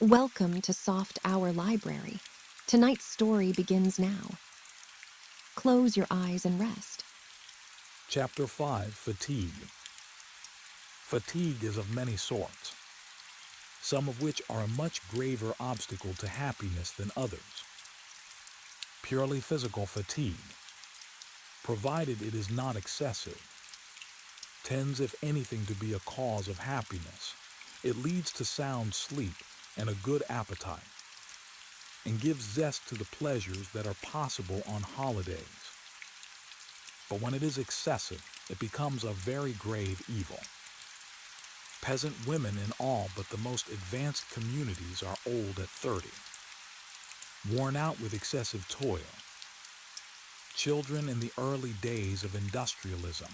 Welcome to Soft Hour Library. Tonight's story begins now. Close your eyes and rest. Chapter 5, Fatigue. Fatigue is of many sorts, some of which are a much graver obstacle to happiness than others. Purely physical fatigue, provided it is not excessive, tends if anything to be a cause of happiness. It leads to sound sleep and a good appetite, and gives zest to the pleasures that are possible on holidays. But when it is excessive, it becomes a very grave evil. Peasant women in all but the most advanced communities are old at 30, worn out with excessive toil. Children in the early days of industrialism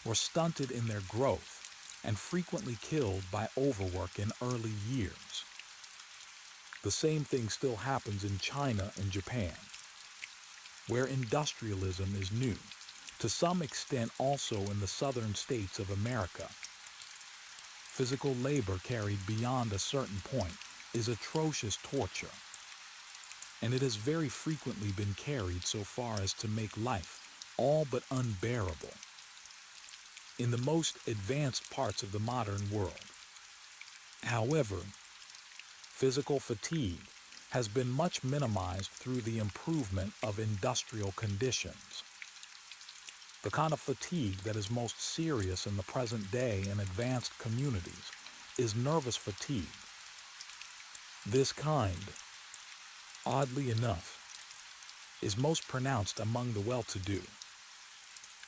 were stunted in their growth and frequently killed by overwork in early years. The same thing still happens in China and Japan, where industrialism is new, to some extent also in the southern states of America. Physical labor carried beyond a certain point is atrocious torture, and it has very frequently been carried so far as to make life all but unbearable in the most advanced parts of the modern world. However, physical fatigue has been much minimized through the improvement of industrial conditions. The kind of fatigue that is most serious in the present day in advanced communities is nervous fatigue. This kind, oddly enough, is most pronounced among the well-to-do,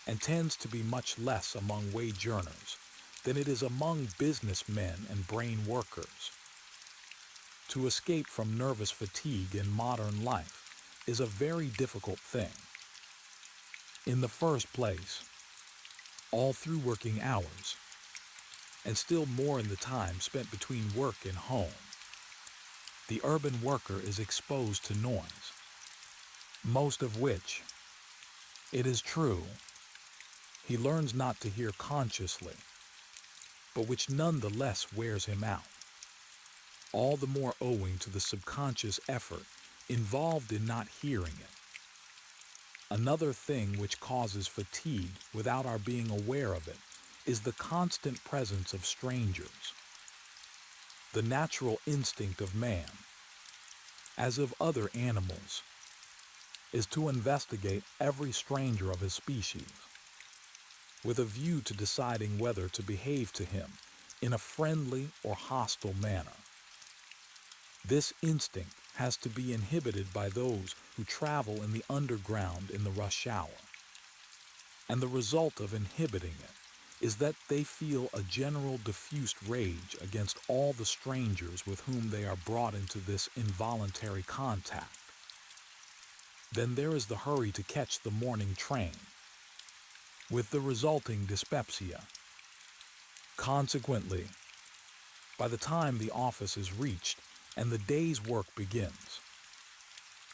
and tends to be much less among wage earners than it is among businessmen and brain workers. To escape from nervous fatigue in modern life is a very difficult thing. In the first place, all through working hours, and still more in the time spent between work and home, the urban worker is exposed to noise, most of which, it is true, he learns not to hear consciously, but which nonetheless wears him out, all the more owing to the subconscious effort involved in not hearing it. Another thing which causes fatigue without our being aware of it is the constant presence of strangers. The natural instinct of man, as of other animals, is to investigate every stranger of his species, with a view to deciding whether to behave to him in a friendly or hostile manner. This instinct has to be inhibited by those who travel in the underground in the rush hour. And the result of inhibiting it is that they feel a general diffused rage against all the strangers with whom they are brought into this involuntary contact. Then there is the hurry to catch the morning train, with the resulting dyspepsia. Consequently, by the time the office is reached and the day's work begins,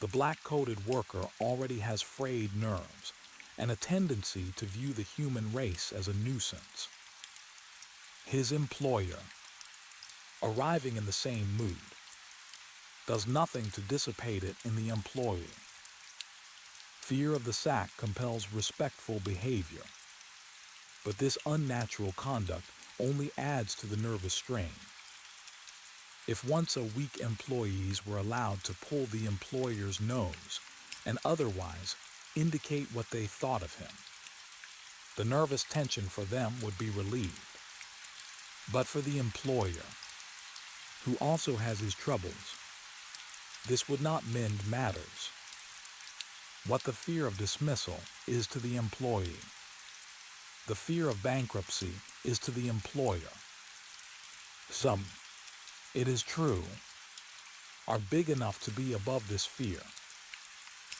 the black-coated worker already has frayed nerves and a tendency to view the human race as a nuisance. His employer, arriving in the same mood, does nothing to dissipate it in the employee. Fear of the sack compels respectful behavior, but this unnatural conduct only adds to the nervous strain. If once a week employees were allowed to pull the employer's nose and otherwise indicate what they thought of him, the nervous tension for them would be relieved. But for the employer, who also has his troubles, this would not mend matters. What the fear of dismissal is to the employee, the fear of bankruptcy is to the employer. Some, it is true, are big enough to be above this fear,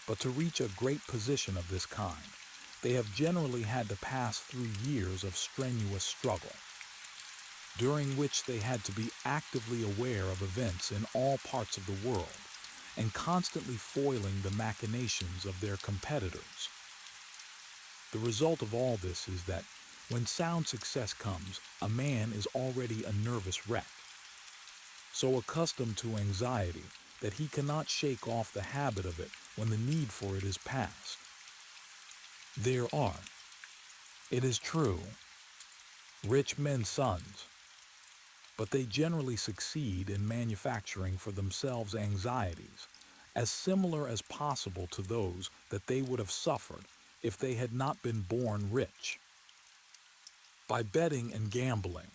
but to reach a great position of this kind, they have generally had to pass through years of strenuous struggle, during which they had to be actively aware of events in all parts of the world and constantly foiling the machinations of their competitors. The result of all this is that when sound success comes, a man is already a nervous wreck. so accustomed to anxiety that he cannot shake off the habit of it when the need for it is past. There are, it is true, rich men's sons, but they generally succeed in manufacturing for themselves anxieties as similar as possible to those that they would have suffered if they had not been born rich. By betting and gambling,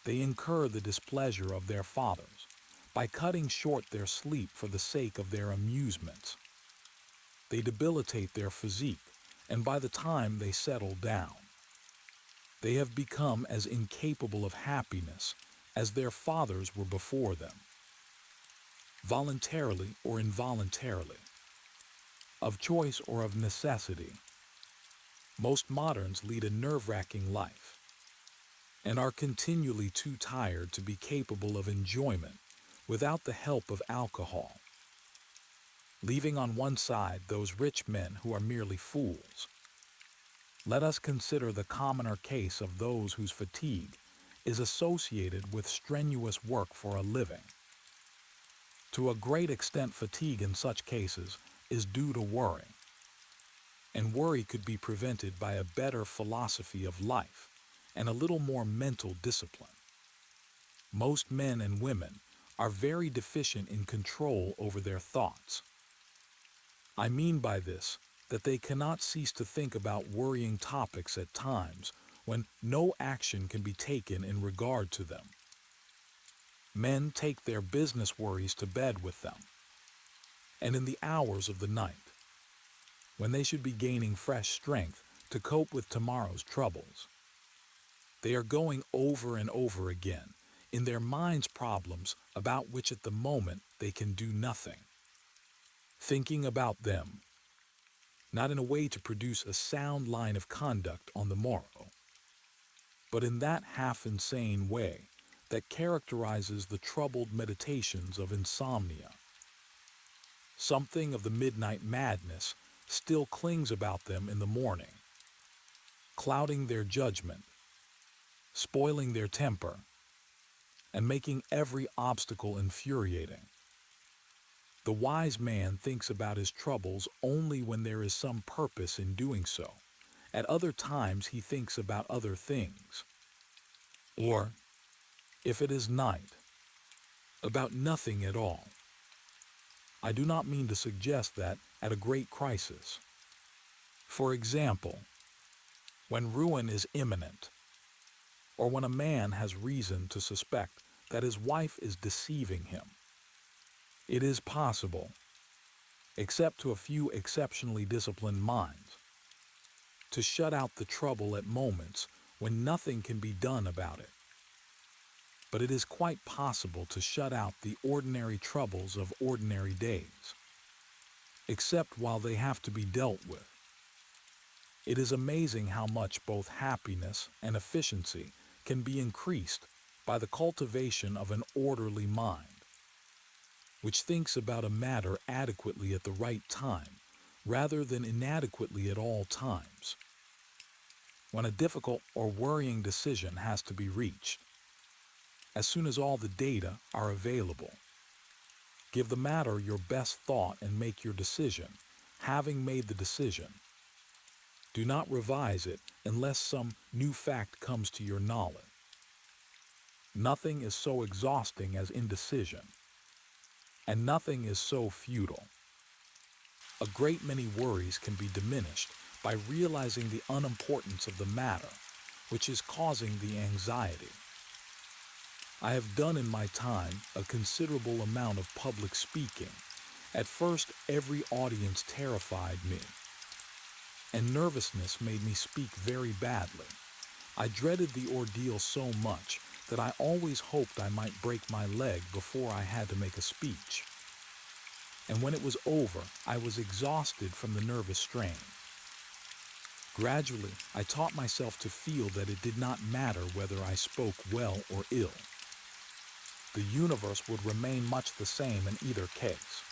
they incur the displeasure of their fathers by cutting short their sleep for the sake of their amusements. They debilitate their physique, and by the time they settle down, they have become as incapable of happiness as their fathers were before them. Voluntarily or involuntarily, of choice or of necessity, most moderns lead a nerve-wracking life and are continually too tired to be capable of enjoyment without the help of alcohol. Leaving on one side those rich men who are merely fools, let us consider the commoner case of those whose fatigue is associated with strenuous work for a living. To a great extent, fatigue in such cases is due to worry, and worry could be prevented by a better philosophy of life and a little more mental discipline. Most men and women are very deficient in control over their thoughts. I mean by this that they cannot cease to think about worrying topics at times when no action can be taken in regard to them. Men take their business worries to bed with them, and in the hours of the night, when they should be gaining fresh strength to cope with tomorrow's troubles, they are going over and over again in their minds problems about which at the moment they can do nothing. Thinking about them, not in a way to produce a sound line of conduct on the morrow, but in that half-insane way that characterizes the troubled meditations of insomnia. Something of the midnight madness still clings about them in the morning, clouding their judgment, spoiling their temper, and making every obstacle infuriating. The wise man thinks about his troubles only when there is some purpose in doing so. At other times he thinks about other things. Or, if it is night, about nothing at all. I do not mean to suggest that at a great crisis. For example, when ruin is imminent, or when a man has reason to suspect that his wife is deceiving him, it is possible, except to a few exceptionally disciplined minds, to shut out the trouble at moments when nothing can be done about it. But it is quite possible to shut out the ordinary troubles of ordinary days, except while they have to be dealt with. It is amazing how much both happiness and efficiency can be increased by the cultivation of an orderly mind, which thinks about a matter adequately at the right time, rather than inadequately at all times. When a difficult or worrying decision has to be reached, as soon as all the data are available, give the matter your best thought and make your decision. Having made the decision, do not revise it unless some new fact comes to your knowledge. Nothing is so exhausting as indecision, and nothing is so futile. A great many worries can be diminished by realizing the unimportance of the matter which is causing the anxiety. I have done in my time a considerable amount of public speaking. At first, every audience terrified me, and nervousness made me speak very badly. I dreaded the ordeal so much that I always hoped I might break my leg before I had to make a speech. And when it was over, I was exhausted from the nervous strain. Gradually, I taught myself to feel that it did not matter whether I spoke well or ill. The universe would remain much the same in either case.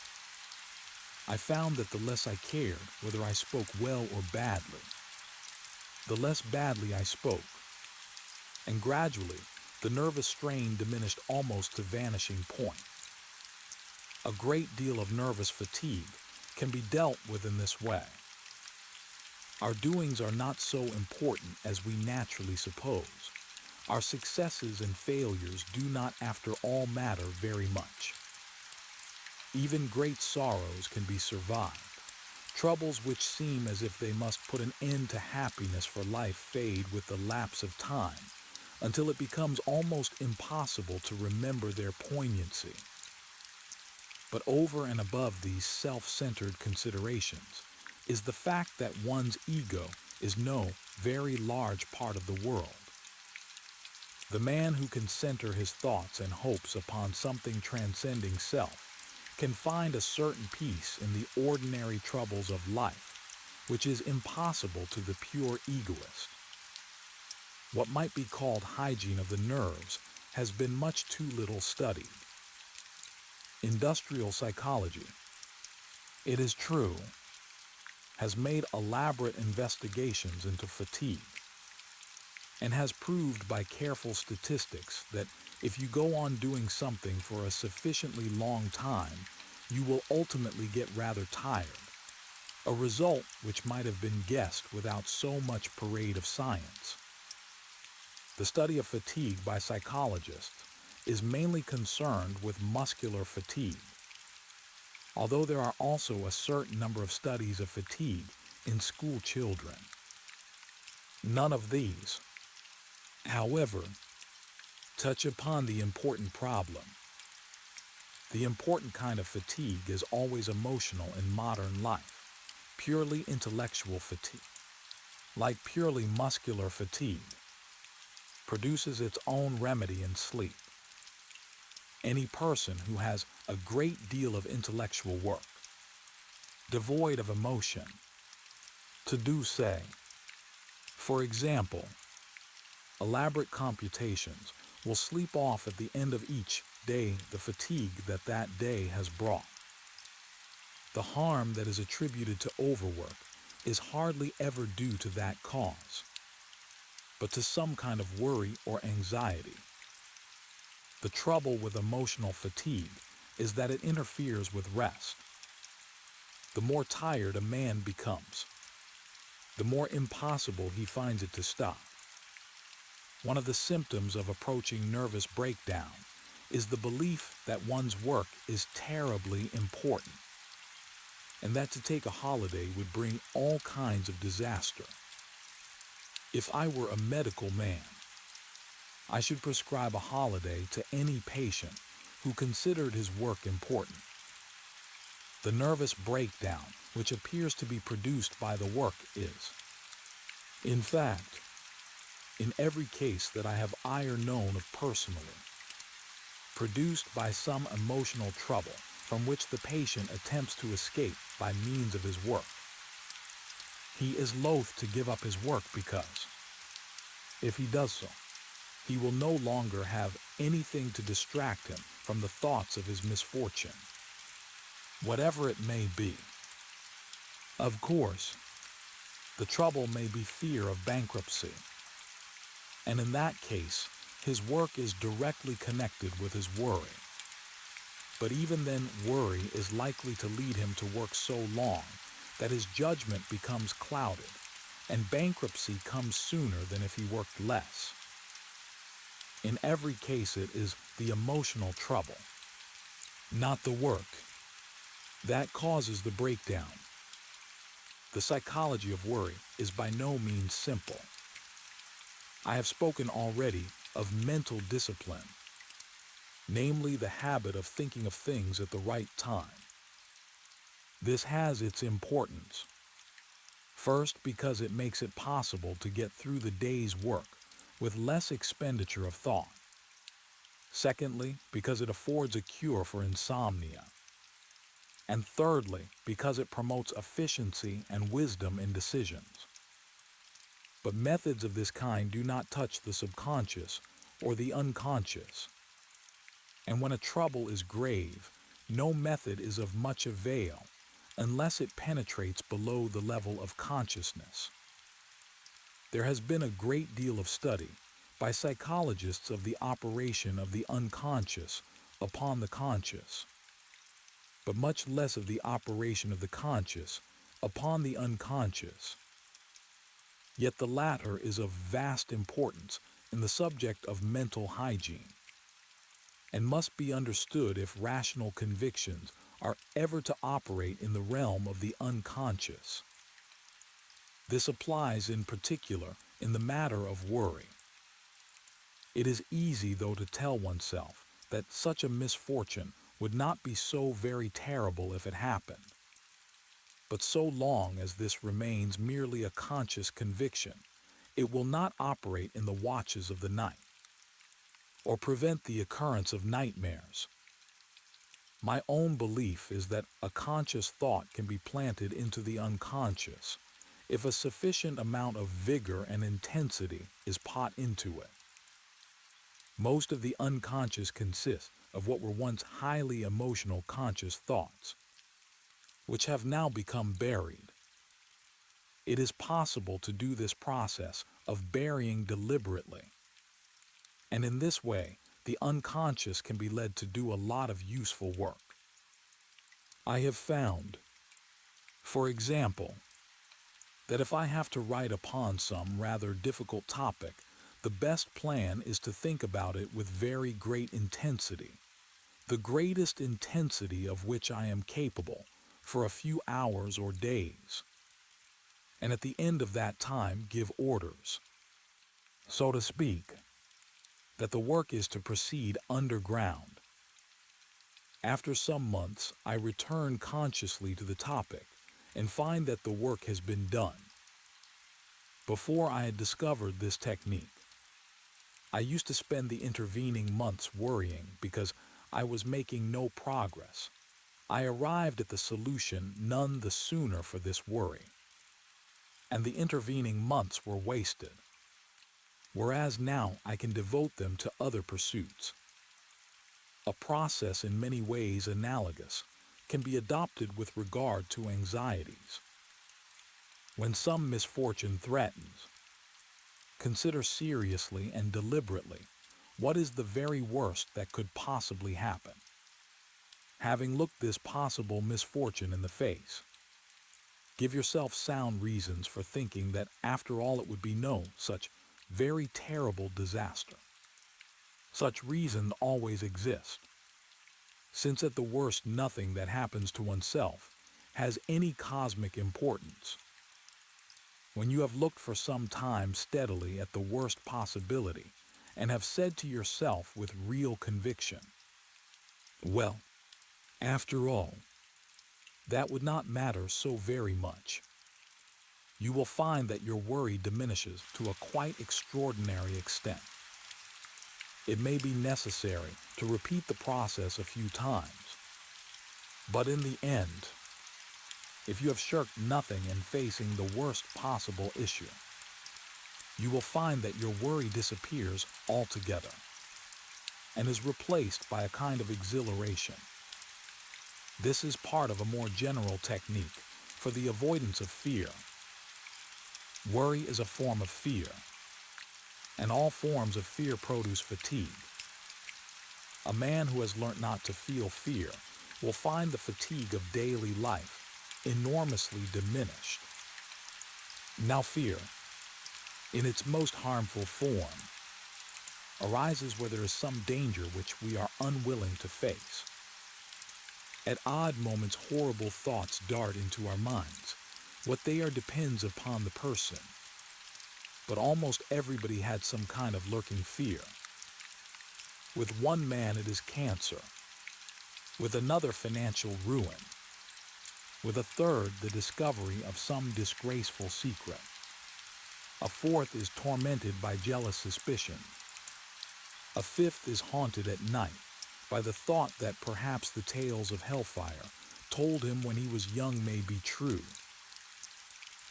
I found that the less I cared whether I spoke well or badly, the less badly I spoke, and gradually the nervous strain diminished almost to vanishing point. A great deal of nervous fatigue can be dealt with in this way. Our doings are not so important as we naturally suppose. Our successes and failures do not after all matter very much. Even great sorrows can be survived. Troubles which seem as if they must put an end to happiness for life fade with the lapse of time, until it becomes almost impossible to remember their poignancy. But over and above these self-centered considerations is the fact that one's ego is no very large part of the world. The man who can center his thoughts and hopes upon something transcending self can find a certain peace in the ordinary troubles of life, which is impossible to the pure egoist. What might be called hygiene of the nerves has been much too little studied. Industrial psychology, it is true, has made elaborate investigations into fatigue, and has proved by careful statistics that if you go on doing something for a sufficiently long time, you will ultimately get rather tired, a result which might have been guessed without so much parade of science. The study of fatigue by psychologists is mainly concerned with muscular fatigue, although there are also a certain number of studies of fatigue in school children. None of these, however, touch upon the important problem. The important kind of fatigue is always emotional in modern life, purely intellectual fatigue. Like purely muscular fatigue, produces its own remedy in sleep. Any person who has a great deal of intellectual work, devoid of emotion, to do say, for example, elaborate computations, will sleep off at the end of each day the fatigue that that day has brought. The harm that is attributed to overwork is hardly ever due to that cause, but to some kind of worry or anxiety. The trouble with emotional fatigue is that it interferes with rest. The more tired a man becomes, the more impossible he finds it to stop. One of the symptoms of approaching nervous breakdown is the belief that one's work is terribly important, and that to take a holiday would bring all kinds of disaster. If I were a medical man, I should prescribe a holiday to any patient who considered his work important. The nervous breakdown which appears to be produced by the work is, in fact, in every case that I have known of personally, produced by some emotional trouble from which the patient attempts to escape by means of his work. He is loath to give up his work because, if he does so, he will no longer have anything to distract him from the thoughts of his misfortune, whatever it may be. Of course, the trouble may be fear of bankruptcy, and in that case, his work is directly connected with his worry. But even then, worry is likely to lead him to work so long that his judgment becomes clouded, and bankruptcy comes sooner than if he worked less. In every case, it is the emotional trouble, not the work, that causes the breakdown. The psychology of worry is by no means simple. I have spoken already of mental discipline, namely the habit of thinking of things at the right time. This has its importance. First, because it makes it possible to get through the day's work with less expenditure of thought. Secondly, because it affords a cure for insomnia. And thirdly, because it promotes efficiency and wisdom in decisions. But methods of this kind do not touch the subconscious or the unconscious. And when a trouble is grave, no method is of much avail unless it penetrates below the level of consciousness. There has been a great deal of study by psychologists of the operation of the unconscious upon the conscious, but much less of the operation of the conscious upon the unconscious. Yet the latter is of vast importance in the subject of mental hygiene, and must be understood if rational convictions are ever to operate in the realm of the unconscious. This applies in particular in the matter of worry. It is easy, though, to tell oneself that such a misfortune would not be so very terrible if it happened. But so long as this remains merely a conscious conviction, it will not operate in the watches of the night, or prevent the occurrence of nightmares. My own belief is that a conscious thought can be planted into the unconscious if a sufficient amount of vigor and intensity is put into it. Most of the unconscious consists of what were once highly emotional conscious thoughts, which have now become buried. It is possible to do this process of burying deliberately, and in this way, the unconscious can be led to do a lot of useful work. I have found, for example, that if I have to write upon some rather difficult topic, the best plan is to think about it with very great intensity, the greatest intensity of which I am capable, for a few hours or days, and at the end of that time give orders, so to speak, that the work is to proceed underground. After some months, I return consciously to the topic and find that the work has been done. Before I had discovered this technique, I used to spend the intervening months worrying because I was making no progress. I arrived at the solution none the sooner for this worry, and the intervening months were wasted, whereas now I can devote them to other pursuits. A process in many ways analogous can be adopted with regard to anxieties. When some misfortune threatens, consider seriously and deliberately what is the very worst that could possibly happen. Having looked this possible misfortune in the face, give yourself sound reasons for thinking that after all it would be no such very terrible disaster. Such reason always exists, since at the worst nothing that happens to oneself has any cosmic importance. When you have looked for some time steadily at the worst possibility and have said to yourself with real conviction, well, after all, that would not matter so very much, you will find that your worry diminishes to a quite extraordinary extent. It may be necessary to repeat the process a few times, but in the end, if you have shirked nothing in facing the worst possible issue, you will find that your worry disappears altogether and is replaced by a kind of exhilaration. This is part of a more general technique for the avoidance of fear. Worry is a form of fear, and all forms of fear produce fatigue. A man who has learnt not to feel fear will find the fatigue of daily life enormously diminished. Now fear, in its most harmful form, arises where there is some danger which we are unwilling to face. At odd moments horrible thoughts dart into our minds. What they are depends upon the person. But almost everybody had some kind of lurking fear. With one man it is cancer, with another financial ruin, with a third the discovery of some disgraceful secret. A fourth is tormented by jealous suspicion. A fifth is haunted at night by the thought that perhaps the tales of hellfire told him when he was young may be true.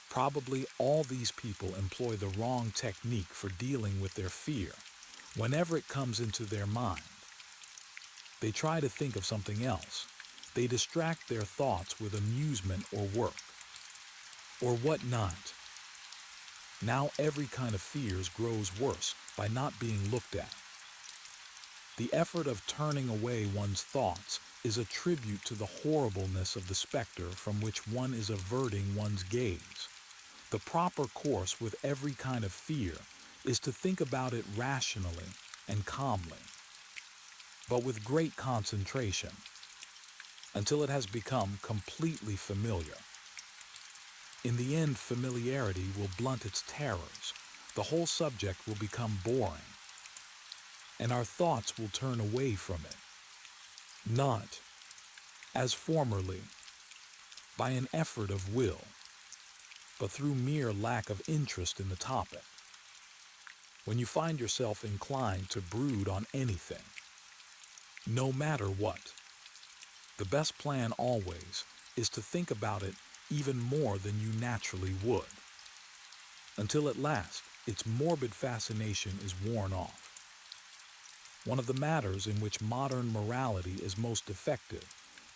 Probably all these people employ the wrong technique for dealing with their fear whenever it comes into their mind. They try to think of something else. They distract their thoughts with amusement or work, or what not. Now every kind of fears grows worse by not being looked at. The effort of turning away one's thoughts is a tribute to the horribleness of the specter from which one is averting one's gaze. The proper course with every kind of fear is to think about it rationally and calmly, but with great concentration, until it has become completely familiar. In the end, familiarity will blunt its terrors, the whole subject will become boring, and our thoughts will turn away from it, not, as formerly, by an effort of will, but through mere lack of interest in the topic. When you find yourself inclined to brood on anything, no matter what, the best plan always is to think about it even more than you naturally would, until at last its morbid fascination is worn off. One of the matters in which modern morality is most effective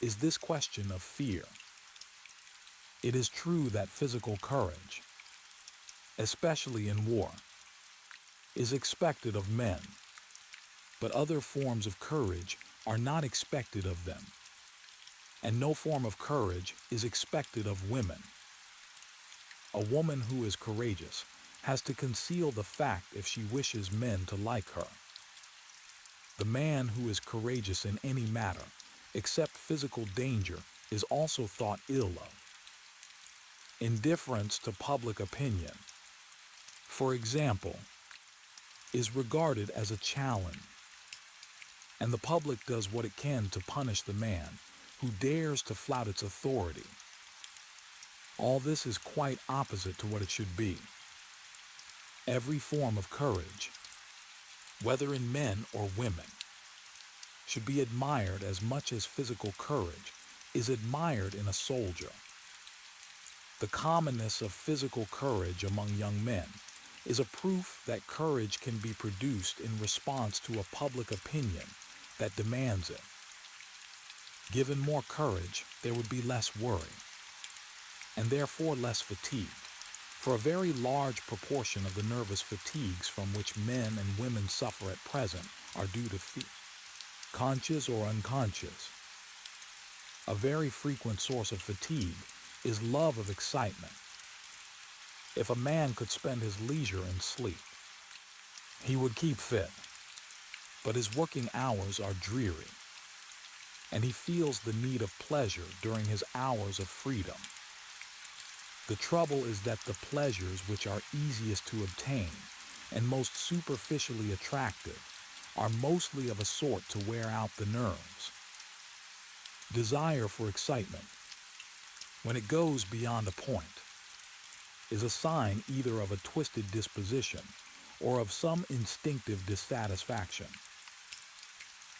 is this question of fear. It is true that physical courage, especially in war, is expected of men, but other forms of courage are not expected of them, and no form of courage is expected of women. A woman who is courageous has to conceal the fact if she wishes men to like her. The man who is courageous in any matter, except physical danger, is also thought ill of. Indifference to public opinion, for example, is regarded as a challenge, and the public does what it can to punish the man who dares to flout its authority. All this is quite opposite to what it should be. Every form of courage, whether in men or women, should be admired as much as physical courage is admired in a soldier. The commonness of physical courage among young men is a proof that courage can be produced in response to a public opinion that demands it. Given more courage, there would be less worry, and therefore less fatigue, for a very large proportion of the nervous fatigues from which men and women suffer at present are due to fear, conscious or unconscious. A very frequent source of fatigue is love of excitement. If a man could spend his leisure in sleep, he would keep fit, but his working hours are dreary, and he feels the need of pleasure during his hours of freedom. The trouble is that the pleasures which are easiest to obtain and most superficially attractive are mostly of a sort to wear out the nerves. Desire for excitement, when it goes beyond a point, is a sign either of a twisted disposition or of some instinctive dissatisfaction.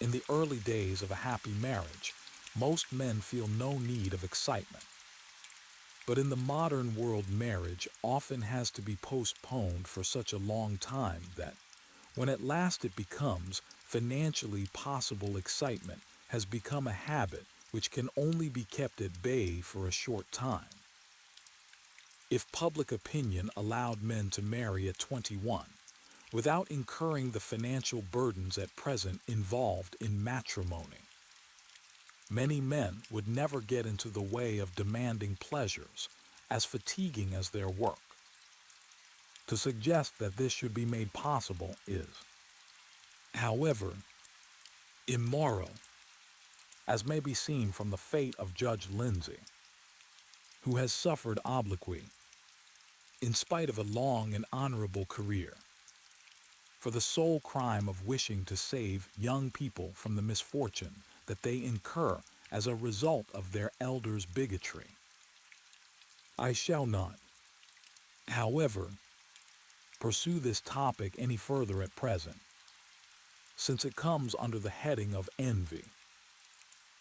In the early days of a happy marriage, most men feel no need of excitement. But in the modern world, marriage often has to be postponed for such a long time that, when at last it becomes financially possible, excitement has become a habit which can only be kept at bay for a short time. If public opinion allowed men to marry at 21, without incurring the financial burdens at present involved in matrimony, many men would never get into the way of demanding pleasures as fatiguing as their work. To suggest that this should be made possible is, however, immoral, as may be seen from the fate of Judge Lindsay, who has suffered obloquy in spite of a long and honorable career, for the sole crime of wishing to save young people from the misfortune that they incur as a result of their elders' bigotry. I shall not, however, pursue this topic any further at present, since it comes under the heading of envy,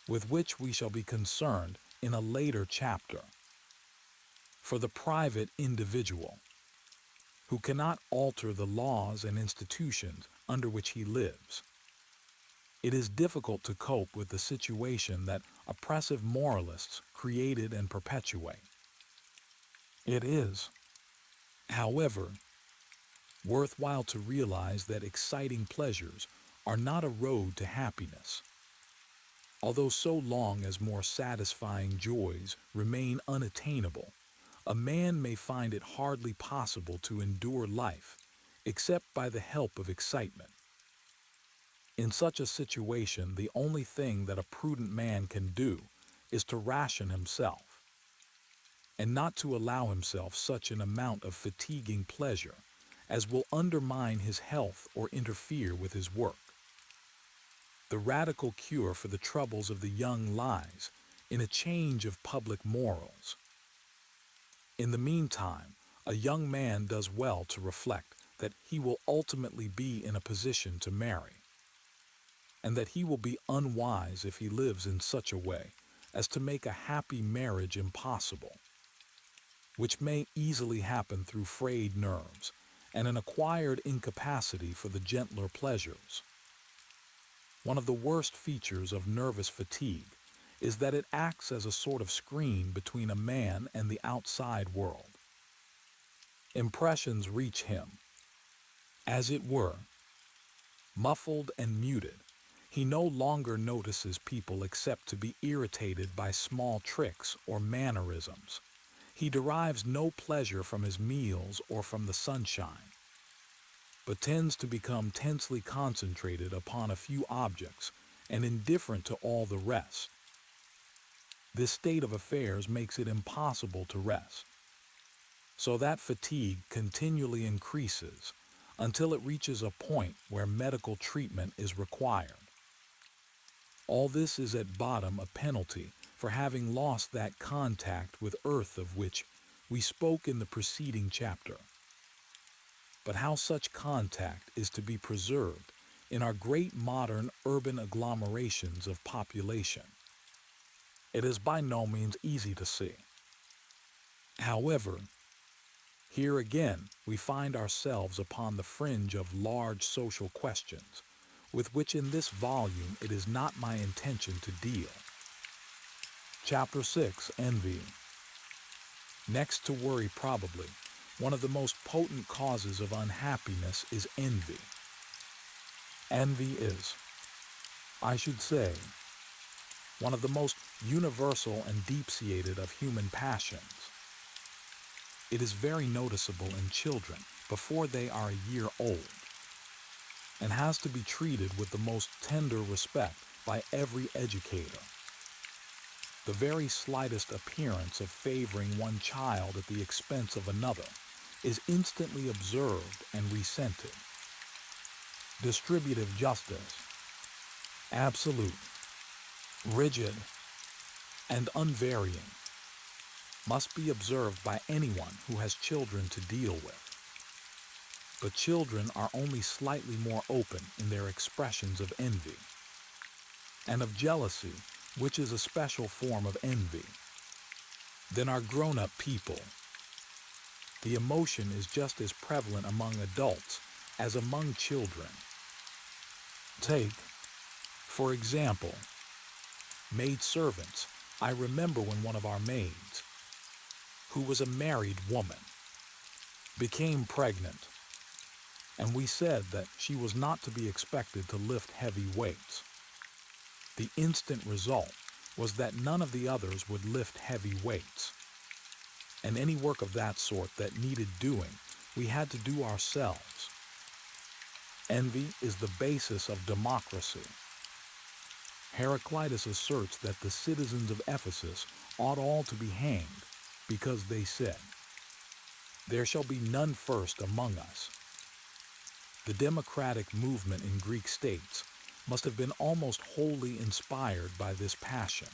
with which we shall be concerned in a later chapter. For the private individual, who cannot alter the laws and institutions under which he lives, it is difficult to cope with the situation that oppressive moralists created and perpetuate. It is, however, Worthwhile to realize that exciting pleasures are not a road to happiness. Although so long as more satisfying joys remain unattainable, a man may find it hardly possible to endure life except by the help of excitement. In such a situation, the only thing that a prudent man can do is to ration himself, and not to allow himself such an amount of fatiguing pleasure as will undermine his health or interfere with his work. The radical cure for the troubles of the young lies in a change of public morals. In the meantime, a young man does well to reflect that he will ultimately be in a position to marry, and that he will be unwise if he lives in such a way as to make a happy marriage impossible, which may easily happen through frayed nerves and an acquired incapacity for the gentler pleasures. One of the worst features of nervous fatigue is that it acts as a sort of screen between a man and the outside world. Impressions reach him, as it were, muffled and muted. He no longer notices people except to be irritated by small tricks or mannerisms. He derives no pleasure from his meals or from the sunshine, but tends to become tensely concentrated upon a few objects and indifferent to all the rest. This state of affairs makes it impossible to rest, so that fatigue continually increases until it reaches a point where medical treatment is required. All this is at bottom a penalty for having lost that contact with earth of which we spoke in the preceding chapter. But how such contact is to be preserved in our great modern urban agglomerations of population, it is by no means easy to see. However, here again we find ourselves upon the fringe of large social questions, with which in this volume it is not my intention to deal. Chapter 6, Envy. Next to worry, probably, one of the most potent causes of unhappiness is envy. Envy is, I should say, one of the most universal and deep-seated of human passions. It is very noticeable in children before they are a year old, and has to be treated with the most tender respect by every educator. The very slightest appearance of favoring one child at the expense of another is instantly observed and resented. Distributive justice, absolute, rigid, and unvarying, must be observed by anyone who has children to deal with. But children are only slightly more open in their expressions of envy, and of jealousy, which is a special form of envy, than are grown-up people. The emotion is just as prevalent among adults as among children. Take, for example, maidservants. I remember when one of our maids, who was a married woman, became pregnant, and we said that she was not to be expected to lift heavy weights. The instant result was that none of the others would lift heavy weights, and any work of that sort that needed doing, we had to do ourselves. Envy is the basis of democracy. Heraclitus asserts that the citizens of Ephesus ought all to be hanged, because they said, "There shall be none first among us." The democratic movement in Greek states must have been almost wholly inspired by this passion.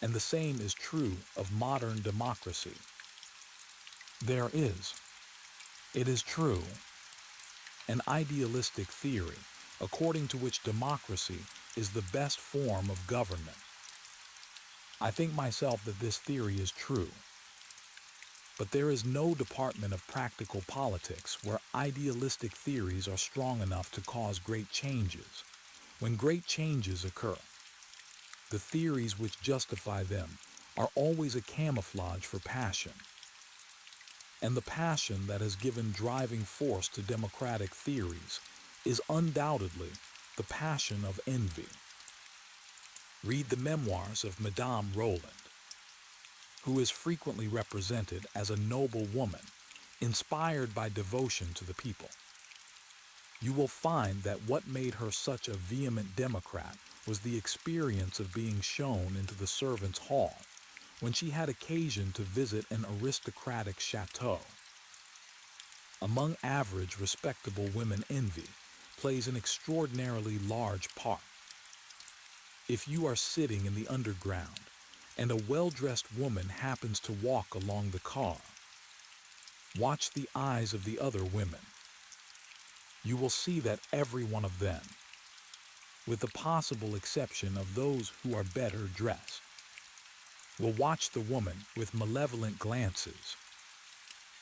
And the same is true of modern democracy. There is, it is true, an idealistic theory according to which democracy is the best form of government. I think myself that this theory is true. But there is no department of practical politics where idealistic theories are strong enough to cause great changes. When great changes occur, the theories which justify them are always a camouflage for passion. And the passion that has given driving force to democratic theories is undoubtedly the passion of envy. Read the memoirs of Madame Roland, who is frequently represented as a noble woman, inspired by devotion to the people. You will find that what made her such a vehement democrat was the experience of being shown into the servants' hall when she had occasion to visit an aristocratic chateau. Among average, respectable women, envy plays an extraordinarily large part. If you are sitting in the underground and a well-dressed woman happens to walk along the car, watch the eyes of the other women. You will see that every one of them, with the possible exception of those who are better dressed, will watch the woman with malevolent glances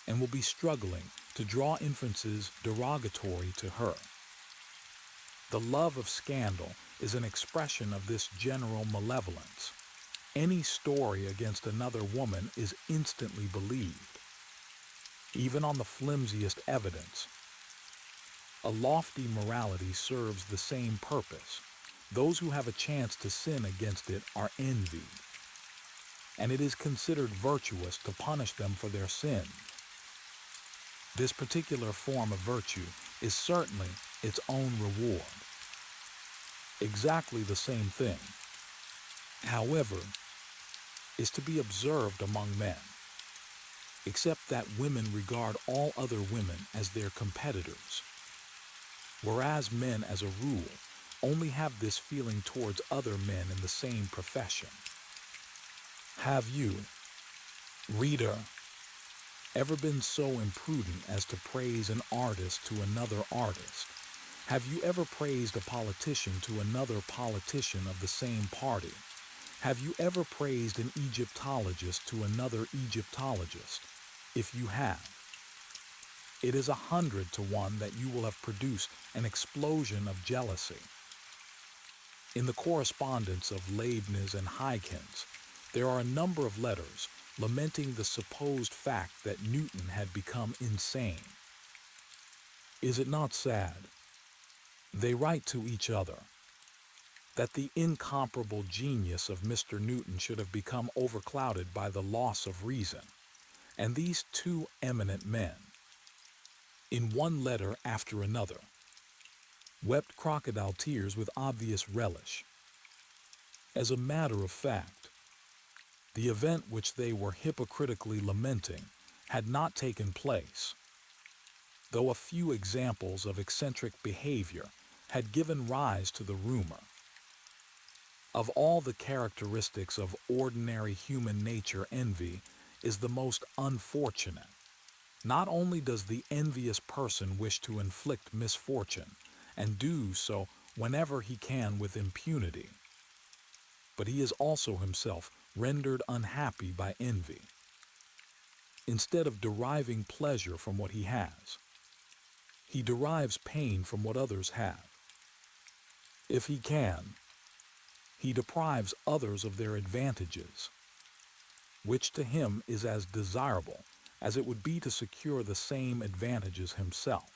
and will be struggling to draw inferences derogatory to her. The love of scandal is an expression of this general malevolence. Any story against another woman is instantly believed, even on the flimsiest evidence. A lofty morality serves the same purpose. Those who have a chance to sin against it are envied, and it is considered virtuous to punish them for their sin. This particular form of virtue is certainly its own reward. Exactly the same thing, however, is to be observed among men, except that women regard all other women as their competitors, whereas men as a rule only have this feeling towards other men in the same profession. Have you, reader, ever been so imprudent as to praise an artist to another artist? Have you ever praised a politician to another politician of the same party? Have you ever praised an Egyptologist to another Egyptologist? If you have, it is 100 to 1 that you will have produced an explosion of jealousy. In the correspondence of Leibniz and Huygens, there are a number of letters lamenting the supposed fact that Newton had become insane. Is it not sad? They write to each other that the incomparable genius of Mr. Newton should have become overclouded by the loss of reason, and these two eminent men, in one letter after another, wept crocodile tears with obvious relish. As a matter of fact, the event which they were hypocritically lamenting had not taken place, though a few examples of eccentric behavior had given rise to the rumor. Of all the characteristics of ordinary human nature, envy is the most unfortunate. Not only does the envious person wish to inflict misfortune, and do so whenever he can with impunity, but he is also himself rendered unhappy by envy. Instead of deriving pleasure from what he has, he derives pain from what others have. If he can, he deprives others of their advantages, which to him is as desirable as it would be to secure the same advantages himself.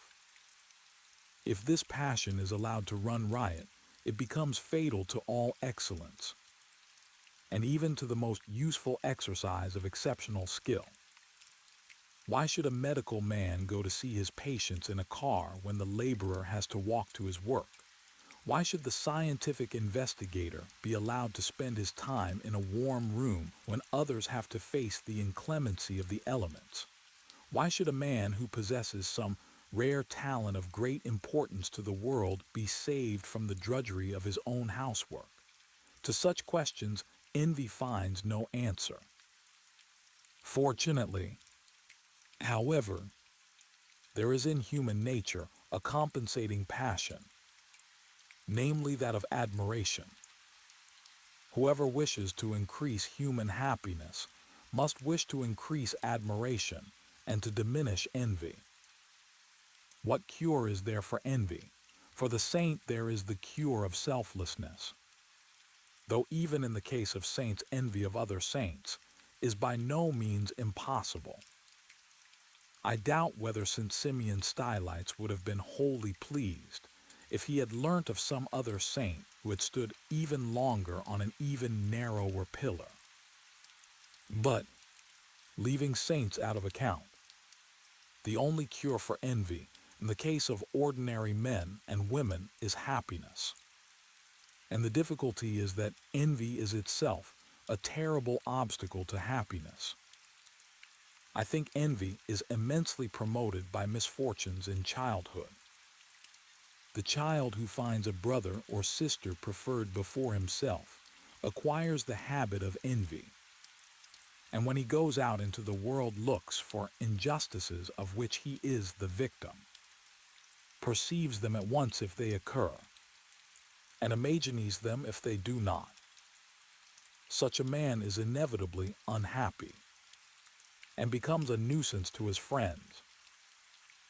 If this passion is allowed to run riot, it becomes fatal to all excellence, and even to the most useful exercise of exceptional skill. Why should a medical man go to see his patients in a car when the laborer has to walk to his work? Why should the scientific investigator be allowed to spend his time in a warm room when others have to face the inclemency of the elements? Why should a man who possesses some rare talent of great importance to the world be saved from the drudgery of his own housework? To such questions, envy finds no answer. Fortunately, however, there is in human nature a compensating passion, namely that of admiration. Whoever wishes to increase human happiness must wish to increase admiration and to diminish envy. What cure is there for envy? For the saint there is the cure of selflessness. Though even in the case of saints, envy of other saints is by no means impossible. I doubt whether St. Simeon Stylites would have been wholly pleased if he had learnt of some other saint who had stood even longer on an even narrower pillar. But, leaving saints out of account, the only cure for envy in the case of ordinary men and women is happiness. And the difficulty is that envy is itself a terrible obstacle to happiness. I think envy is immensely promoted by misfortunes in childhood. The child who finds a brother or sister preferred before himself acquires the habit of envy. And when he goes out into the world, looks for injustices of which he is the victim, perceives them at once if they occur, and imagines them if they do not. Such a man is inevitably unhappy and becomes a nuisance to his friends,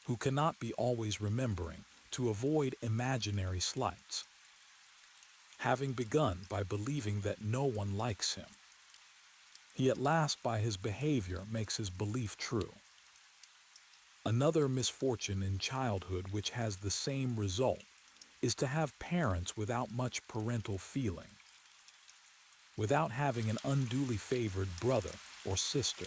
who cannot be always remembering to avoid imaginary slights, having begun by believing that no one likes him. He at last by his behavior makes his belief true. Another misfortune in childhood which has the same result is to have parents without much parental feeling, without having an unduly favored brother or sister.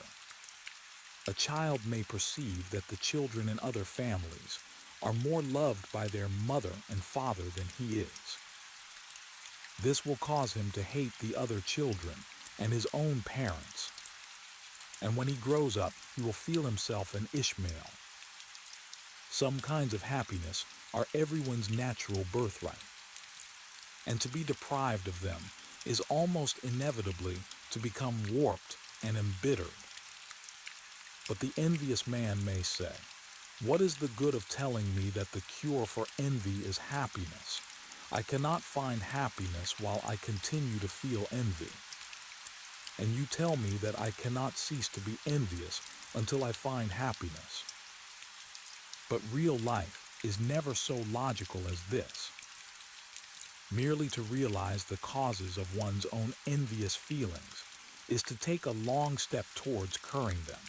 A child may perceive that the children in other families are more loved by their mother and father than he is. This will cause him to hate the other children and his own parents. And when he grows up, he will feel himself an Ishmael. Some kinds of happiness are everyone's natural birthright, and to be deprived of them is almost inevitably to become warped and embittered. But the envious man may say, "What is the good of telling me that the cure for envy is happiness? I cannot find happiness while I continue to feel envy. And you tell me that I cannot cease to be envious until I find happiness." But real life is never so logical as this. Merely to realize the causes of one's own envious feelings is to take a long step towards curing them.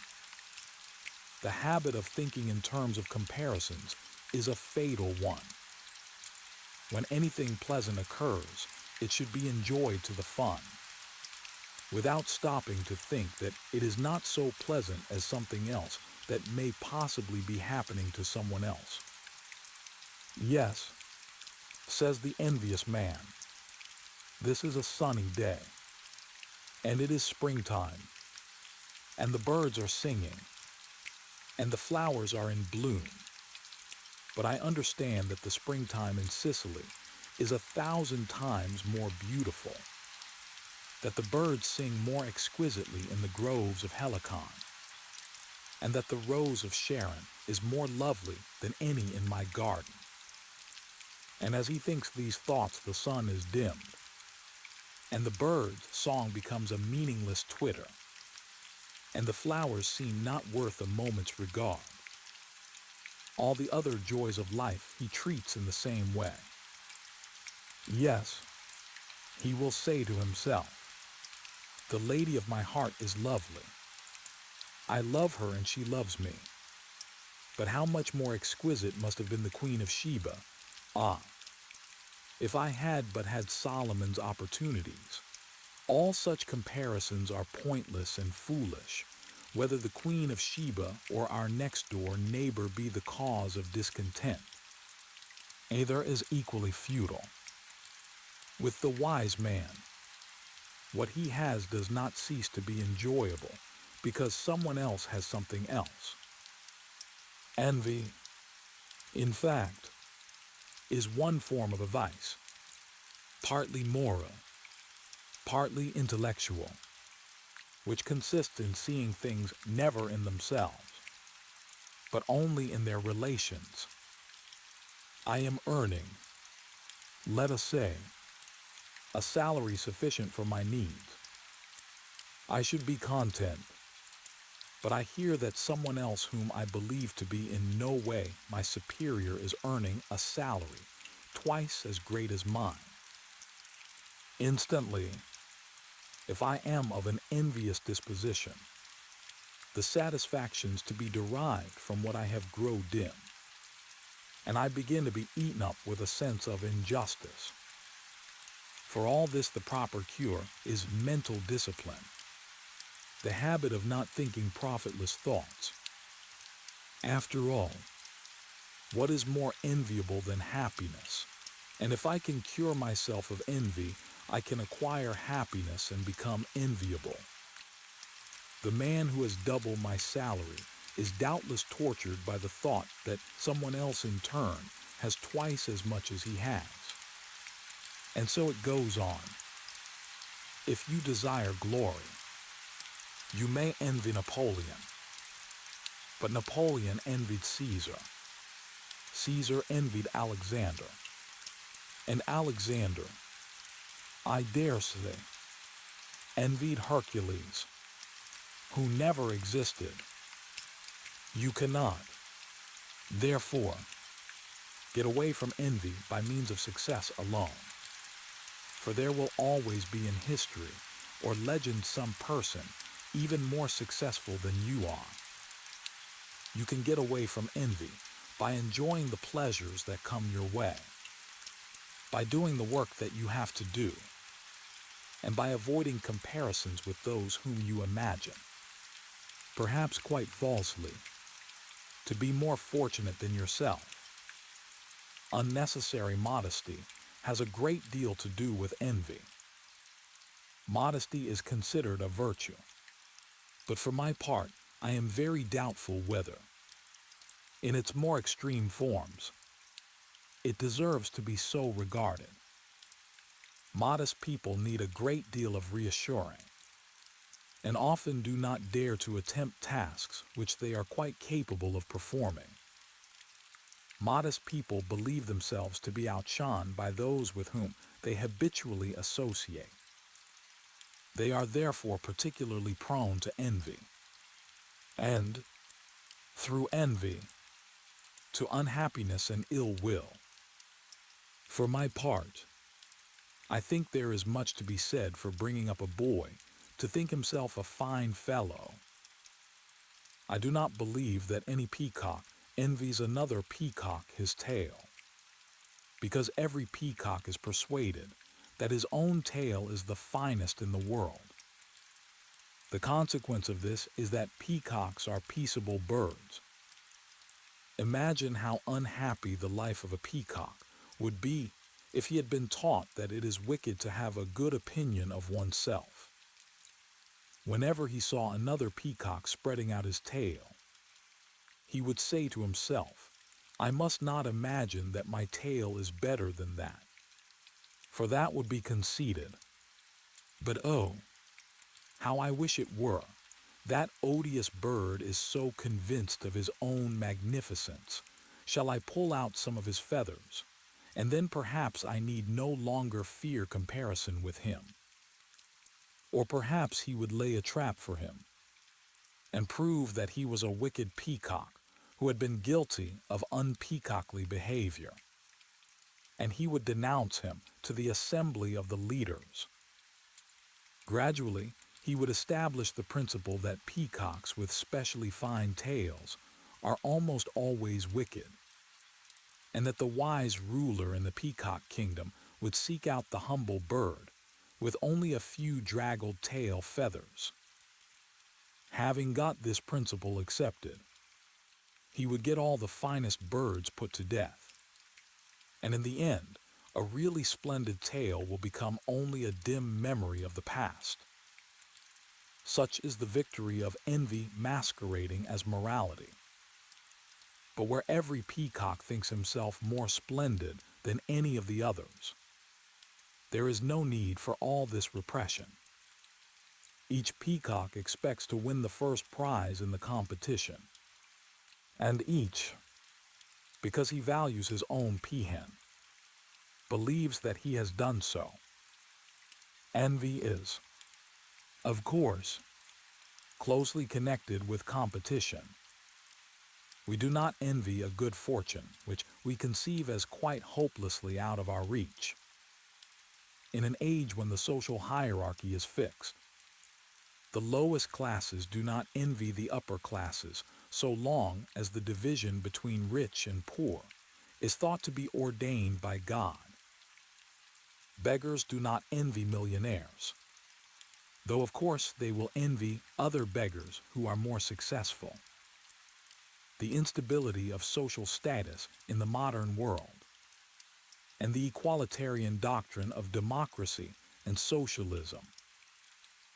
The habit of thinking in terms of comparisons is a fatal one. When anything pleasant occurs, it should be enjoyed to the fun, without stopping to think that it is not so pleasant as something else that may possibly be happening to someone else. "Yes," says the envious man, "this is a sunny day, and it is springtime, and the birds are singing, and the flowers are in bloom. But I understand that the springtime in Sicily is 1,000 times more beautiful, that the birds sing more exquisitely in the groves of Helicon, and that the rose of Sharon is more lovely than any in my garden." And as he thinks these thoughts, the sun is dimmed, and the bird's song becomes a meaningless twitter, and the flowers seem not worth a moment's regard. All the other joys of life he treats in the same way. Yes, he will say to himself, "The lady of my heart is lovely. I love her and she loves me. But how much more exquisite must have been the Queen of Sheba? Ah, if I had but had Solomon's opportunities." All such comparisons are pointless and foolish, whether the Queen of Sheba or our next-door neighbor be the cause of discontent. Either is equally futile. With the wise man, what he has does not cease to be enjoyable because someone else has something else. Envy, in fact, is one form of a vice, partly moral, partly intellectual, which consists in seeing things never in themselves, but only in their relations. I am earning, let us say, a salary sufficient for my needs. I should be content, but I hear that someone else whom I believe to be in no way my superior is earning a salary twice as great as mine. Instantly, if I am of an envious disposition, the satisfactions to be derived from what I have grow dim, and I begin to be eaten up with a sense of injustice. For all this, the proper cure is mental discipline, the habit of not thinking profitless thoughts. After all, what is more enviable than happiness? And if I can cure myself of envy, I can acquire happiness and become enviable. The man who has double my salary is doubtless tortured by the thought that someone else in turn has twice as much as he has. And so it goes on. If you desire glory, you may envy Napoleon. But Napoleon envied Caesar. Caesar envied Alexander. And Alexander, I dare say, envied Hercules, who never existed. You cannot, therefore, get away from envy by means of success alone. For there will always be in history or legend some person even more successful than you are. You can get away from envy by enjoying the pleasures that come your way, by doing the work that you have to do, and by avoiding comparisons with those whom you imagine, perhaps quite falsely, to be more fortunate than yourself. Unnecessary modesty has a great deal to do with envy. Modesty is considered a virtue, but for my part, I am very doubtful whether, in its more extreme forms, it deserves to be so regarded. Modest people need a great deal of reassuring, and often do not dare to attempt tasks which they are quite capable of performing. Modest people believe themselves to be outshone by those with whom they habitually associate. They are therefore particularly prone to envy, and, through envy, to unhappiness and ill will. For my part, I think there is much to be said for bringing up a boy to think himself a fine fellow. I do not believe that any peacock envies another peacock his tail, because every peacock is persuaded that his own tail is the finest in the world. The consequence of this is that peacocks are peaceable birds. Imagine how unhappy the life of a peacock would be if he had been taught that it is wicked to have a good opinion of oneself. Whenever he saw another peacock spreading out his tail, he would say to himself, "I must not imagine that my tail is better than that, for that would be conceited. But oh, how I wish it were. That odious bird is so convinced of his own magnificence. Shall I pull out some of his feathers, and then perhaps I need no longer fear comparison with him." Or perhaps he would lay a trap for him, and prove that he was a wicked peacock who had been guilty of unpeacockly behavior, and he would denounce him to the assembly of the leaders. Gradually, he would establish the principle that peacocks with specially fine tails are almost always wicked, and that the wise ruler in the peacock kingdom would seek out the humble bird with only a few draggled tail feathers. Having got this principle accepted, he would get all the finest birds put to death, and in the end, a really splendid tale will become only a dim memory of the past. Such is the victory of envy masquerading as morality. But where every peacock thinks himself more splendid than any of the others, there is no need for all this repression. Each peacock expects to win the first prize in the competition, and each, because he values his own peahen, believes that he has done so. Envy is, of course, closely connected with competition. We do not envy a good fortune, which we conceive as quite hopelessly out of our reach. In an age when the social hierarchy is fixed, The lowest classes do not envy the upper classes so long as the division between rich and poor is thought to be ordained by God. Beggars do not envy millionaires, though of course they will envy other beggars who are more successful. The instability of social status in the modern world and the equalitarian doctrine of democracy and socialism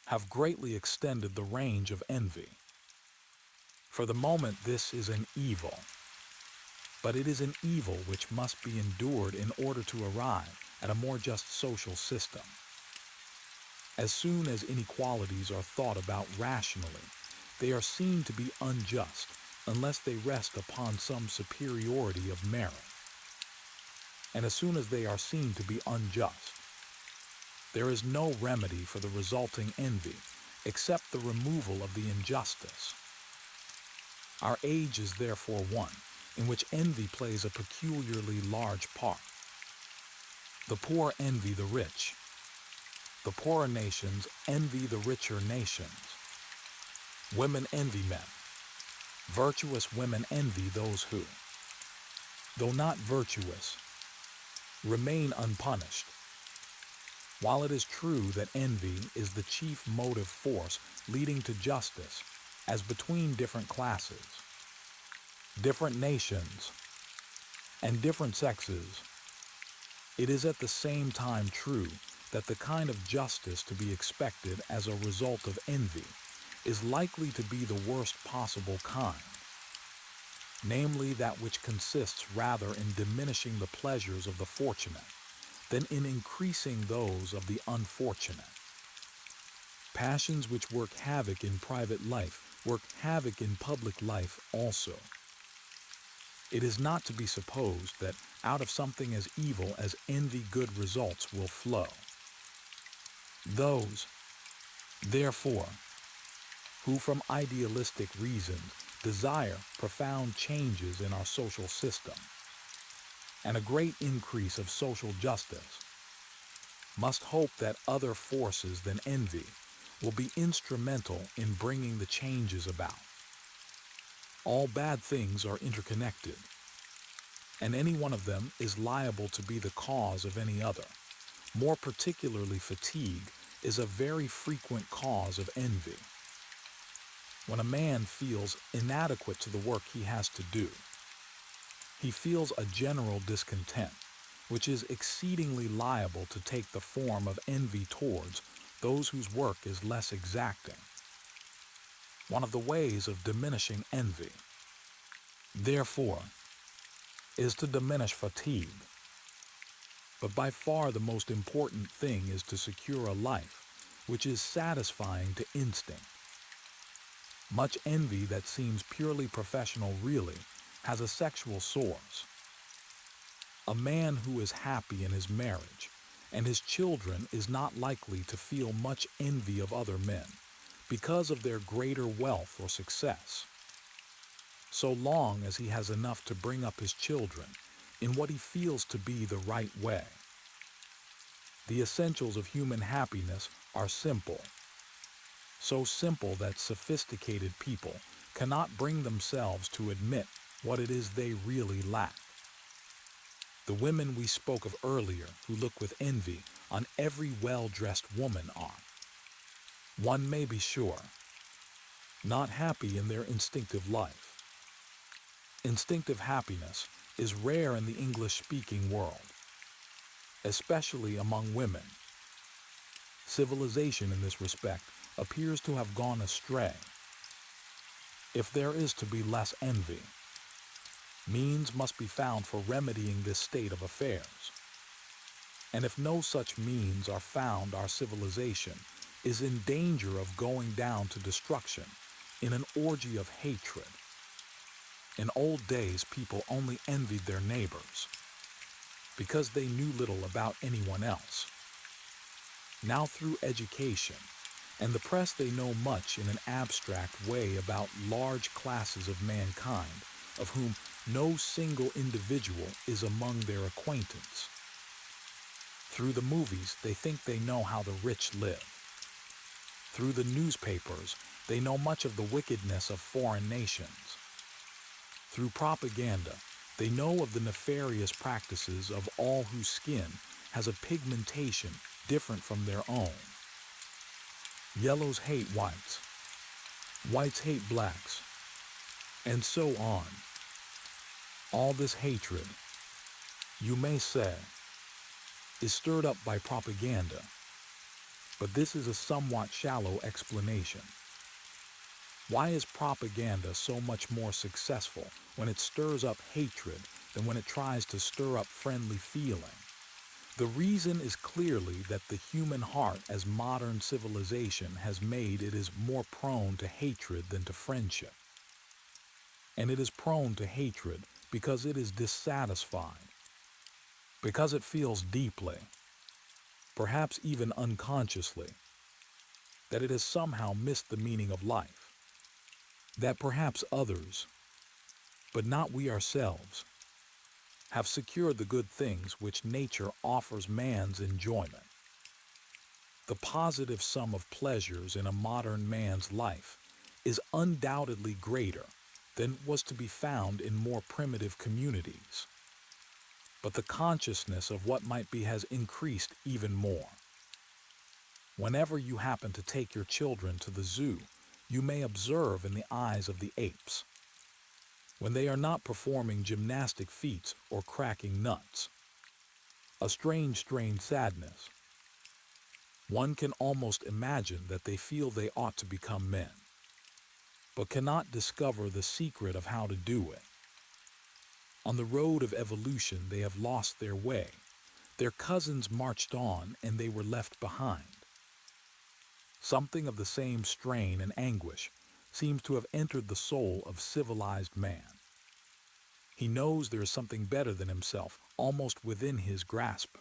have greatly extended the range of envy. For the moment, this is an evil, but it is an evil which must be endured in order to arrive at a more just social system. As soon as inequalities are thought about rationally, they are seen to be unjust unless they rest upon some superiority of merit. And as soon as they are seen to be unjust, there is no remedy for the resulting envy except the removal of the injustice. Our age is therefore one in which envy plays a peculiarly large part. The poor envy the rich. The poorer nations envy the richer nations. Women envy men. Virtuous women envy those who, though not virtuous, remain unpunished. While it is true that envy is the chief motive force leading to justice, as between different classes, different nations, and different sexes, it is at the same time true that the kind of justice to be expected as a result of envy is likely to be the worst possible kind, namely that which consists rather in diminishing the pleasures of the fortunate than in increasing those of the unfortunate. Passions which work havoc in private life work havoc in public life also. It is not to be supposed that out of something as evil as envy good results will flow. Those, therefore, who from idealistic reasons desire profound changes in our social system and a great increase of social justice, must hope that other forces than envy will be instrumental in bringing the changes about. All bad things are interconnected, and any one of them is liable to be the cause of any other. More particularly, fatigue is a very frequent cause of envy. When a man feels inadequate to the work he has to do, he feels a general discontent, which is exceedingly liable to take the form of envy towards those whose work is less exacting. One of the ways of diminishing envy, therefore, is to diminish fatigue. But by far the most important thing is to secure a life which is satisfying to instinct. Much envy that seems purely professional really has a sexual source. A man who is happy in his marriage and his children is not likely to feel much envy of other men because of their greater wealth or success, so long as he has enough to bring up his children in what he feels to be the right way. The essentials of human happiness are simple, so simple that sophisticated people cannot bring themselves to admit what it is they really lack. The women we spoke of earlier who look with envy on every well-dressed woman are, one may be sure, not happy in their instinctive life. Instinctive happiness is rare in the English-speaking world, especially among women. Civilization in this respect appears to have gone astray. If there is to be less envy, means must be found for remedying this state of affairs. And if no such means are found, our civilization is in danger of going down to destruction in an orgy of hatred. In old days, people only envied their neighbors because they knew little about anyone else. Now, through education and the press, they know much in an abstract way about large classes of mankind, of whom no single individual is among their acquaintance. Through the movies, they think they know how the rich live. Through the newspapers, they know much of the wickedness of foreign nations. Through propaganda, they know of the nefarious practices of all whose skin has a pigmentation different from their own. Yellows hate whites, whites hate blacks, and so on. All this hatred, you may say, is stirred up by propaganda, but this is a somewhat shallow explanation. Why is propaganda so much more successful when it stirs up hatred than when it tries to stir up friendly feeling? The reason is clearly that the human heart, as modern civilization has made, it is more prone to hatred than to friendship. And it is prone to hatred because it is dissatisfied, because it feels deeply, perhaps even unconsciously, that it has somehow missed the meaning of life, that perhaps others, but not we ourselves, have secured the good things which nature offers man's enjoyment. The positive sum of pleasures in a modern man's life is undoubtedly greater than was to be found in more primitive communities. But the consciousness of what might be has increased even more. Whenever you happen to take your children to the zoo, you may observe in the eyes of the apes, when they are not performing gymnastic feats or cracking nuts, a strange sadness. One can almost imagine that they feel they ought to become men, but cannot discover the secret of how to do it. On the road of evolution, they have lost their way. Their cousins marched on, and they were left behind. Something of the same strain and anguish seems to have entered the soul of civilized man. He knows there is something better than himself, almost within his grasp.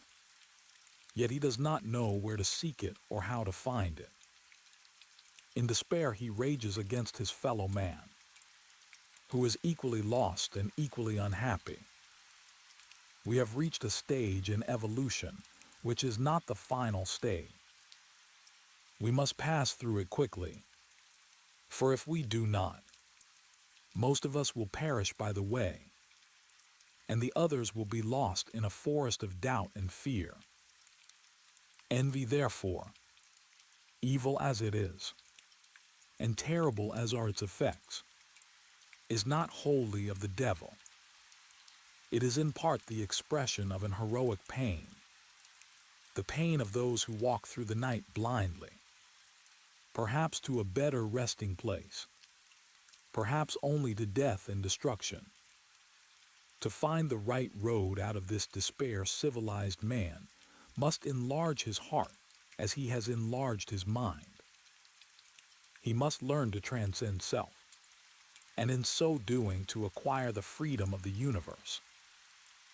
Yet he does not know where to seek it or how to find it. In despair, he rages against his fellow man, who is equally lost and equally unhappy. We have reached a stage in evolution which is not the final stage. We must pass through it quickly, for if we do not, most of us will perish by the way, and the others will be lost in a forest of doubt and fear. Envy, therefore, evil as it is, and terrible as are its effects, is not wholly of the devil. It is in part the expression of an heroic pain, the pain of those who walk through the night blindly, perhaps to a better resting place, perhaps only to death and destruction. To find the right road out of this despair, civilized man must enlarge his heart as he has enlarged his mind. He must learn to transcend self, and in so doing to acquire the freedom of the universe.